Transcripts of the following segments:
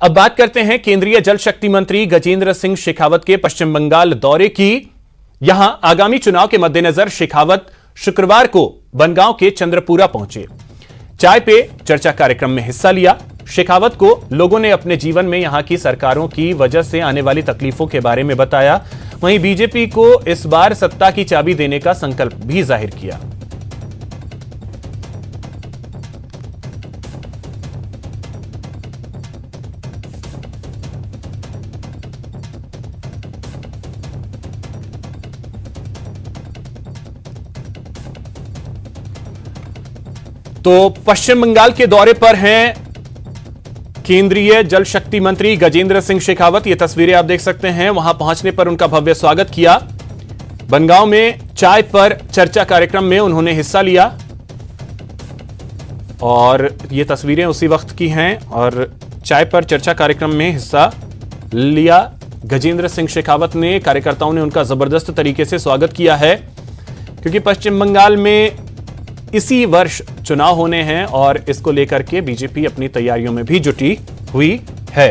अब बात करते हैं केंद्रीय जल शक्ति मंत्री गजेंद्र सिंह शेखावत के पश्चिम बंगाल दौरे की। यहां आगामी चुनाव के मद्देनजर शेखावत शुक्रवार को बनगांव के चंद्रपुरा पहुंचे। चाय पे चर्चा कार्यक्रम में हिस्सा लिया। शेखावत को लोगों ने अपने जीवन में यहां की सरकारों की वजह से आने वाली तकलीफों के बारे में बताया। वहीं बीजेपी को इस बार सत्ता की चाबी देने का संकल्प भी जाहिर किया। तो पश्चिम बंगाल के दौरे पर हैं केंद्रीय जल शक्ति मंत्री गजेंद्र सिंह शेखावत। ये तस्वीरें आप देख सकते हैं। वहां पहुंचने पर उनका भव्य स्वागत किया। बनगांव में चाय पर चर्चा कार्यक्रम में उन्होंने हिस्सा लिया और ये तस्वीरें उसी वक्त की हैं। और चाय पर चर्चा कार्यक्रम में हिस्सा लिया गजेंद्र सिंह शेखावत ने। कार्यकर्ताओं ने उनका जबरदस्त तरीके से स्वागत किया है क्योंकि पश्चिम बंगाल में इसी वर्ष चुनाव होने हैं और इसको लेकर के बीजेपी अपनी तैयारियों में भी जुटी हुई है।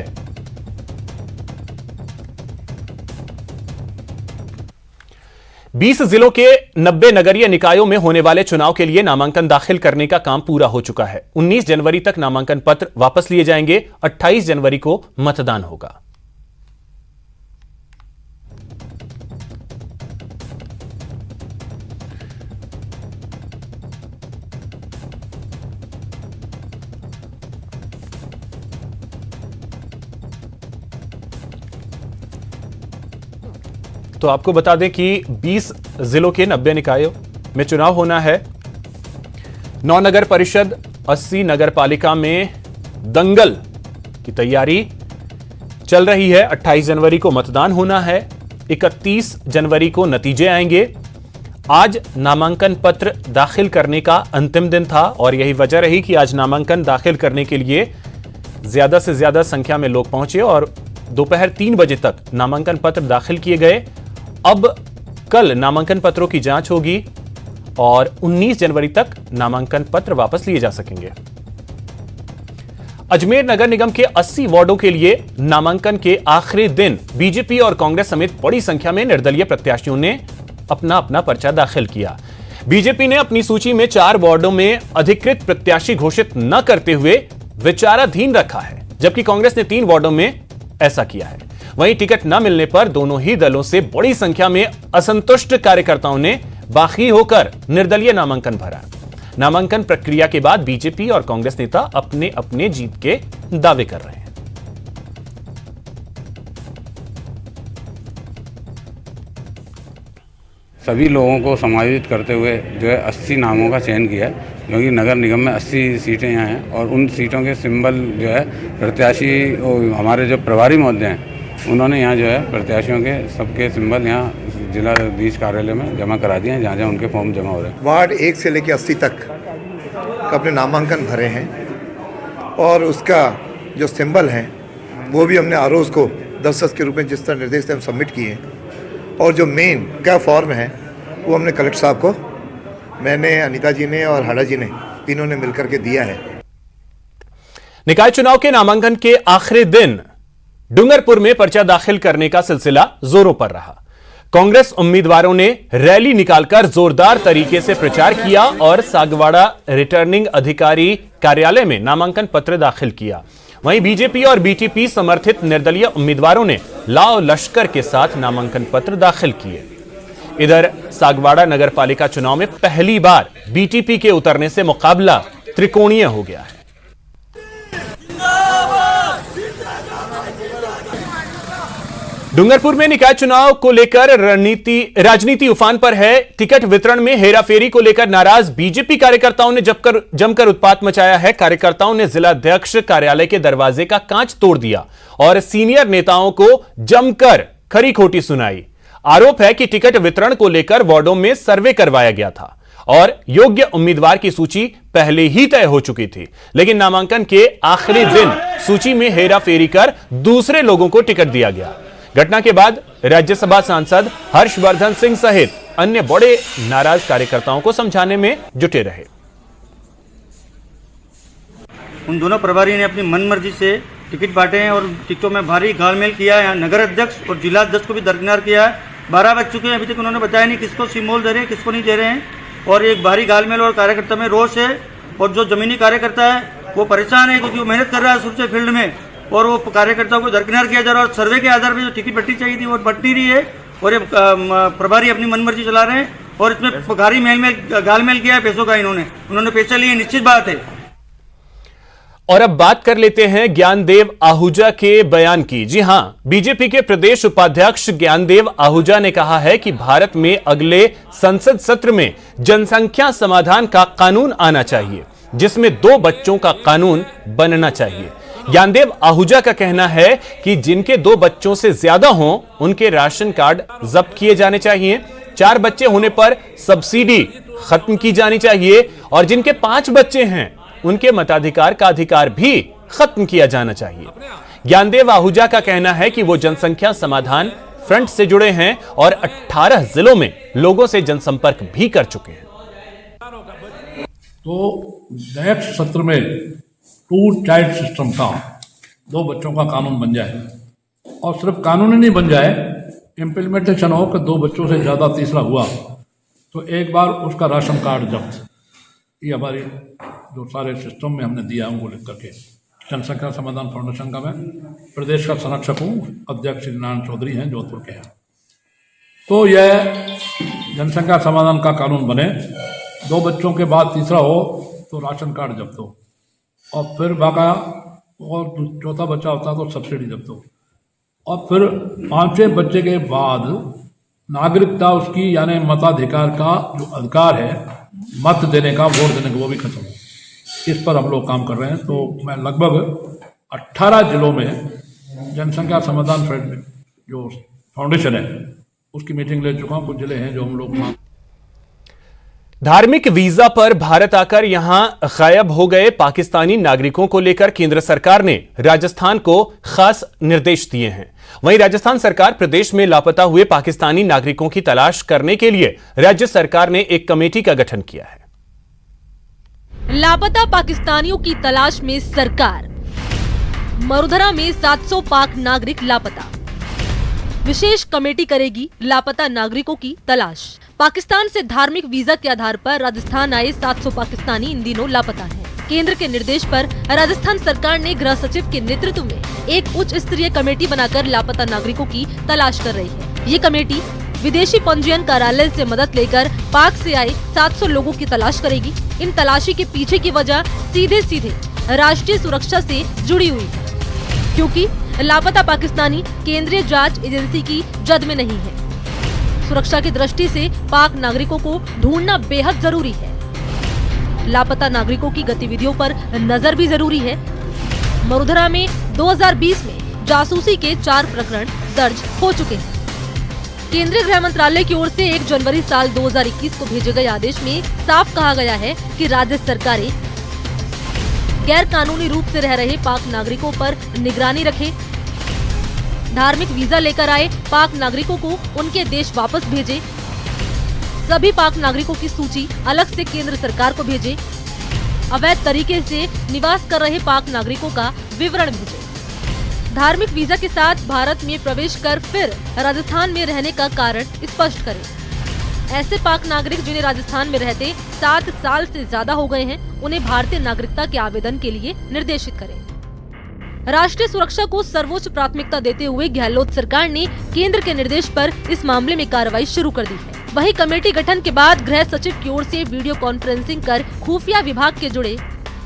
बीस जिलों के 90 नगरीय निकायों में होने वाले चुनाव के लिए नामांकन दाखिल करने का काम पूरा हो चुका है। 19 जनवरी तक नामांकन पत्र वापस लिए जाएंगे। 28 जनवरी को मतदान होगा। तो आपको बता दें कि 20 जिलों के 90 निकायों में चुनाव होना है। 9 नगर परिषद, 80 नगर पालिका में दंगल की तैयारी चल रही है। 28 जनवरी को मतदान होना है। 31 जनवरी को नतीजे आएंगे। आज नामांकन पत्र दाखिल करने का अंतिम दिन था और यही वजह रही कि आज नामांकन दाखिल करने के लिए ज्यादा से ज्यादा संख्या में लोग पहुंचे और दोपहर 3 बजे तक नामांकन पत्र दाखिल किए गए। अब कल नामांकन पत्रों की जांच होगी और 19 जनवरी तक नामांकन पत्र वापस लिए जा सकेंगे। अजमेर नगर निगम के 80 वार्डों के लिए नामांकन के आखिरी दिन बीजेपी और कांग्रेस समेत बड़ी संख्या में निर्दलीय प्रत्याशियों ने अपना अपना पर्चा दाखिल किया। बीजेपी ने अपनी सूची में 4 वार्डों में अधिकृत प्रत्याशी घोषित न करते हुए विचाराधीन रखा है, जबकि कांग्रेस ने 3 वार्डों में ऐसा किया है। वहीं टिकट न मिलने पर दोनों ही दलों से बड़ी संख्या में असंतुष्ट कार्यकर्ताओं ने बागी होकर निर्दलीय नामांकन भरा। नामांकन प्रक्रिया के बाद बीजेपी और कांग्रेस नेता अपने अपने जीत के दावे कर रहे हैं। सभी लोगों को समायोजित करते हुए जो है 80 नामों का चयन किया है, क्योंकि नगर निगम में 80 सीटें यहाँ हैं और उन सीटों के सिंबल जो है प्रत्याशी हमारे जो प्रभारी महोदय हैं उन्होंने यहाँ जो है प्रत्याशियों के सबके सिंबल यहाँ जिलाधीश कार्यालय में जमा करा दिए हैं, जहाँ जहाँ उनके फॉर्म जमा हो रहे हैं। वार्ड 1 से लेकर 80 तक का अपने नामांकन भरे हैं और उसका जो सिंबल है वो भी हमने आरोज को 10-10 के रूप में जिस तरह निर्देश से हम सबमिट किए और जो मेन क्या फॉर्म है वो हमने कलेक्टर साहब को, मैंने, अनीता जी ने और हाड़ा जी ने, तीनों ने मिलकर के दिया है। निकाय चुनाव के नामांकन के आखिरी दिन डूंगरपुर में पर्चा दाखिल करने का सिलसिला जोरों पर रहा। कांग्रेस उम्मीदवारों ने रैली निकालकर जोरदार तरीके से प्रचार किया और सागवाड़ा रिटर्निंग अधिकारी कार्यालय में नामांकन पत्र दाखिल किया। वहीं बीजेपी और बीटीपी समर्थित निर्दलीय उम्मीदवारों ने लाव लश्कर के साथ नामांकन पत्र दाखिल किए। इधर सागवाड़ा नगर पालिका चुनाव में पहली बार बीटीपी के उतरने से मुकाबला त्रिकोणीय हो गया है। डूंगरपुर में निकाय चुनाव को लेकर राजनीति उफान पर है। टिकट वितरण में हेराफेरी को लेकर नाराज बीजेपी कार्यकर्ताओं ने जमकर उत्पात मचाया है। कार्यकर्ताओं ने जिलाध्यक्ष कार्यालय के दरवाजे का कांच तोड़ दिया और सीनियर नेताओं को जमकर खरी खोटी सुनाई। आरोप है कि टिकट वितरण को लेकर वार्डों में सर्वे करवाया गया था और योग्य उम्मीदवार की सूची पहले ही तय हो चुकी थी, लेकिन नामांकन के आखिरी दिन सूची में हेराफेरी कर दूसरे लोगों को टिकट दिया गया। घटना के बाद राज्यसभा सांसद हर्षवर्धन सिंह सहित अन्य बड़े नाराज कार्यकर्ताओं को समझाने में जुटे रहे। उन दोनों प्रभारी ने अपनी मनमर्जी से टिकट बांटे हैं और टिकटों में भारी घालमेल किया है। यहाँ नगर अध्यक्ष और जिला अध्यक्ष को भी दरकिनार किया है। 12 बज चुके हैं, अभी तक उन्होंने बताया नहीं किसको सिमोल दे रहे हैं, किसको नहीं दे रहे हैं। और एक भारी घालमेल और कार्यकर्ता में रोष है। और जो जमीनी कार्यकर्ता है वो परेशान है क्योंकि वो मेहनत कर रहा है सुरक्षा फील्ड में, और वो कार्यकर्ताओं को दरकिनार किया जा रहा है। और सर्वे के आधार पर जो टिकट बट्टी चाहिए थी वो बट नहीं रही है, और ये प्रभारी अपनी मनमर्जी चला रहे हैं। और इसमें भारी घालमेल किया है पैसों का। उन्होंने पैसे लिए, निश्चित बात है। और अब बात कर लेते हैं ज्ञानदेव आहूजा के बयान की। जी हां, बीजेपी के प्रदेश उपाध्यक्ष ज्ञानदेव आहूजा ने कहा है कि भारत में अगले संसद सत्र में जनसंख्या समाधान का कानून आना चाहिए, जिसमें 2 बच्चों का कानून बनना चाहिए। ज्ञानदेव आहूजा का कहना है कि जिनके 2 बच्चों से ज्यादा हों उनके राशन कार्ड जब्त किए जाने चाहिए। 4 बच्चे होने पर सब्सिडी खत्म की जानी चाहिए, और जिनके 5 बच्चे हैं उनके मताधिकार का अधिकार भी खत्म किया जाना चाहिए। ज्ञानदेव आहूजा का कहना है कि वो जनसंख्या समाधान फ्रंट से जुड़े हैं और 18 जिलों में लोगों से जनसंपर्क भी कर चुके हैं। तो नेक्स्ट सत्र में 2 चाइल्ड सिस्टम का 2 बच्चों का कानून बन जाए, और सिर्फ कानून ही नहीं बन जाए, इम्प्लीमेंटेशन हो कि 2 बच्चों से ज़्यादा तीसरा हुआ तो एक बार उसका राशन कार्ड जब्त। ये हमारी जो सारे सिस्टम में हमने दिया उनको लिख करके जनसंख्या समाधान फाउंडेशन का मैं प्रदेश का संरक्षक हूँ, अध्यक्ष श्री नारायण चौधरी हैं, जोधपुर के हैं। तो यह जनसंख्या समाधान का कानून बने, 2 बच्चों के बाद तीसरा हो तो राशन कार्ड जब्त हो, और फिर बाका और 4था बच्चा होता तो सब्सिडी जब्त हो, और फिर 5वें बच्चे के बाद नागरिकता उसकी यानी मताधिकार का जो अधिकार है मत देने का, वोट देने का, वो भी खत्म हो। इस पर हम लोग काम कर रहे हैं। तो मैं लगभग 18 जिलों में जनसंख्या समाधान फ्रंट जो फाउंडेशन है उसकी मीटिंग ले चुका हूँ। कुछ जिले हैं जो हम लोग धार्मिक वीजा पर भारत आकर यहां गायब हो गए पाकिस्तानी नागरिकों को लेकर केंद्र सरकार ने राजस्थान को खास निर्देश दिए हैं। वहीं राजस्थान सरकार प्रदेश में लापता हुए पाकिस्तानी नागरिकों की तलाश करने के लिए राज्य सरकार ने एक कमेटी का गठन किया है। लापता पाकिस्तानियों की तलाश में सरकार। मरुधरा में 700 पाक नागरिक लापता। विशेष कमेटी करेगी लापता नागरिकों की तलाश। पाकिस्तान से धार्मिक वीजा के आधार पर राजस्थान आए 700 पाकिस्तानी इन दिनों लापता हैं। केंद्र के निर्देश पर राजस्थान सरकार ने गृह सचिव के नेतृत्व में एक उच्च स्तरीय कमेटी बनाकर लापता नागरिकों की तलाश कर रही है। ये कमेटी विदेशी पंजीयन कार्यालय से मदद लेकर पाक से आए 700 लोगों की तलाश करेगी। इन तलाशी के पीछे की वजह सीधे सीधे राष्ट्रीय सुरक्षा से जुड़ी हुई है, क्योंकि लापता पाकिस्तानी केंद्रीय जांच एजेंसी की जद में नहीं है। सुरक्षा की दृष्टि से पाक नागरिकों को ढूंढना बेहद जरूरी है। लापता नागरिकों की गतिविधियों पर नजर भी जरूरी है। मरुधरा में 2020 में जासूसी के 4 प्रकरण दर्ज हो चुके हैं। केंद्रीय गृह मंत्रालय की ओर से 1 जनवरी साल 2021 को भेजे गए आदेश में साफ कहा गया है कि राज्य सरकारें गैर कानूनी रूप से रह रहे पाक नागरिकों पर निगरानी रखें, धार्मिक वीजा लेकर आए पाक नागरिकों को उनके देश वापस भेजे, सभी पाक नागरिकों की सूची अलग से केंद्र सरकार को भेजे, अवैध तरीके से निवास कर रहे पाक नागरिकों का विवरण भेजे, धार्मिक वीजा के साथ भारत में प्रवेश कर फिर राजस्थान में रहने का कारण स्पष्ट करें। ऐसे पाक नागरिक जिन्हें राजस्थान में रहते 7 साल से ज्यादा हो गए हैं, उन्हें भारतीय नागरिकता के आवेदन के लिए निर्देशित करें। राष्ट्रीय सुरक्षा को सर्वोच्च प्राथमिकता देते हुए गहलोत सरकार ने केंद्र के निर्देश पर इस मामले में कार्रवाई शुरू कर दी है। वहीं कमेटी गठन के बाद गृह सचिव की ओर से वीडियो कॉन्फ्रेंसिंग कर खुफिया विभाग के जुड़े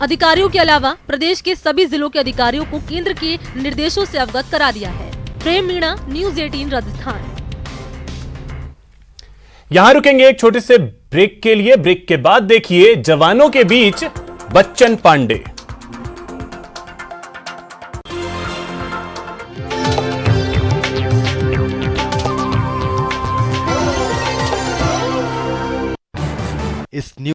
अधिकारियों के अलावा प्रदेश के सभी जिलों के अधिकारियों को केंद्र के निर्देशों से अवगत करा दिया है। प्रेम मीणा, न्यूज़ 18 राजस्थान। यहां रुकेंगे एक छोटे से ब्रेक के लिए। ब्रेक के बाद देखिए जवानों के बीच बच्चन पांडे। इस